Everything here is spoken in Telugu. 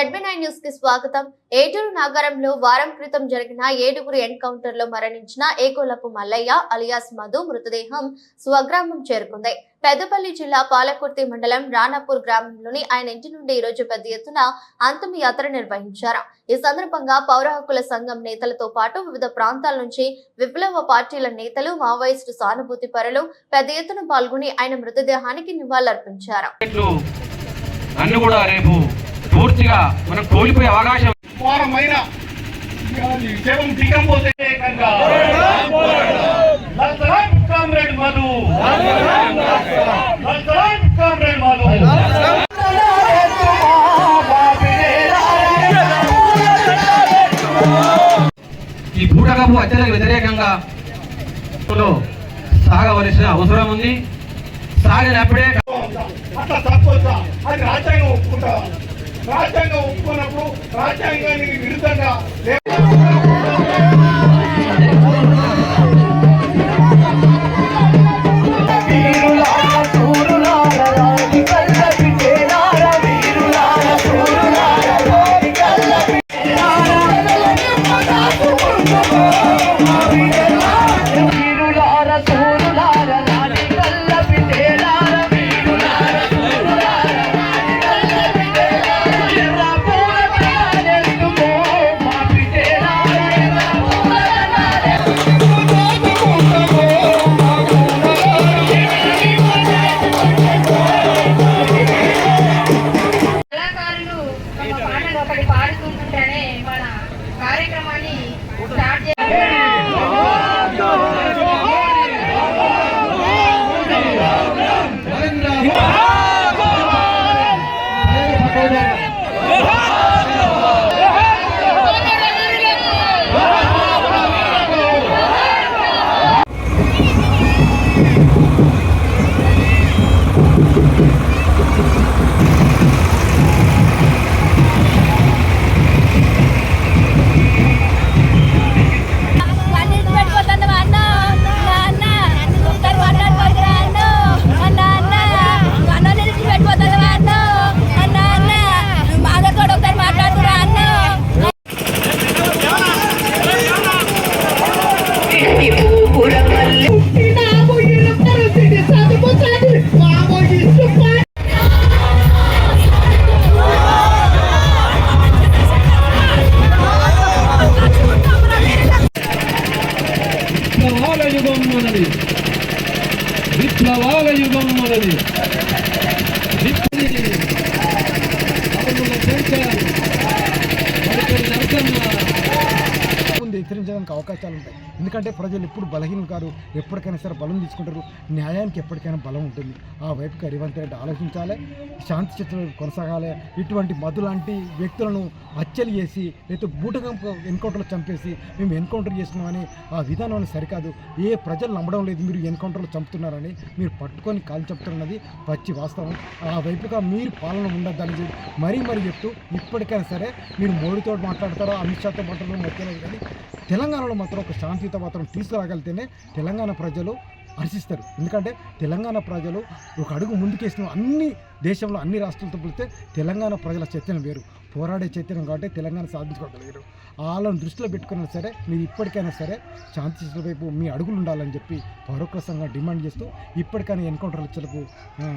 ZB9 న్యూస్ కి స్వాగతం. ఏటూరు నగరంలో వారం క్రితం జరిగిన 7గురు ఎన్కౌంటర్ లో మరణించిన ఏకోలపు మల్లయ్య అలియాస్ మధు మృతదేహం స్వగ్రామం చేరుకుంది. పెద్దపల్లి జిల్లా పాలకుర్తి మండలం రాణాపూర్ గ్రామంలోని ఆయన ఇంటి నుండి ఈ రోజు పెద్ద ఎత్తున అంతిమ యాత్ర నిర్వహించారు. ఈ సందర్భంగా పౌర హక్కుల సంఘం నేతలతో పాటు వివిధ ప్రాంతాల నుంచి విప్లవ పార్టీల నేతలు, మావోయిస్టు సానుభూతి పరులు పెద్ద ఎత్తున పాల్గొని ఆయన మృతదేహానికి నివాళులర్పించారు. పూర్తిగా మనం కోల్పోయే అవకాశం ఈ బూటకపు హత్యలకు వ్యతిరేకంగా సాగవలసిన అవసరం ఉంది. సాగినప్పుడే రాజ్యాంగం ఒప్పుకున్నప్పుడు రాజ్యాంగానికి విరుద్ధంగా ఒకటి పాడుతుంటేనే మన కార్యక్రమాన్ని స్టార్ట్ విప్లవాల యుగం మనది. ఎత్తిరించడానికి అవకాశాలు ఉంటాయి. ఎందుకంటే ప్రజలు ఎప్పుడు బలహీనం కాదు, ఎప్పటికైనా సరే బలం తీసుకుంటారు. న్యాయానికి ఎప్పటికైనా బలం ఉంటుంది. ఆ వైపుకి రేవంత్ రెడ్డి ఆలోచించాలి, శాంతి చర్చలు కొనసాగాలి. ఇటువంటి మధు లాంటి వ్యక్తులను హత్యలు చేసి లేకపోతే బూటకం ఎన్కౌంటర్లో చంపేసి మేము ఎన్కౌంటర్ చేస్తున్నామని ఆ విధానం సరికాదు. ఏ ప్రజలు నమ్మడం లేదు మీరు ఎన్కౌంటర్లో చంపుతున్నారని, మీరు పట్టుకొని కాలు చెప్తున్నది పచ్చి వాస్తవం. ఆ వైపుగా మీరు పాలన ఉండద్దని మరీ చెప్తూ ఇప్పటికైనా సరే మీరు మోడీతో మాట్లాడతారో అమిత్ షాతో మాట్లాడడం మధ్యలో కానీ తెలంగాణలో మాత్రం ఒక శాంతియుత మాత్రం తీసుకురాగలితేనే తెలంగాణ ప్రజలు హర్షిస్తారు. ఎందుకంటే తెలంగాణ ప్రజలు ఒక అడుగు ముందుకేసిన అన్ని దేశంలో అన్ని రాష్ట్రాలతో పోలిస్తే తెలంగాణ ప్రజల చైతన్యం వేరు, పోరాడే చైతన్యం కాబట్టి తెలంగాణ సాధించుకోగలిగారు. వాళ్ళని దృష్టిలో పెట్టుకున్నా సరే మీరు ఇప్పటికైనా సరే శాంతి వైపు మీ అడుగులు ఉండాలని చెప్పి పౌరకుల సంఘం డిమాండ్ చేస్తూ ఇప్పటికైనా ఎన్కౌంటర్ చర్చలకు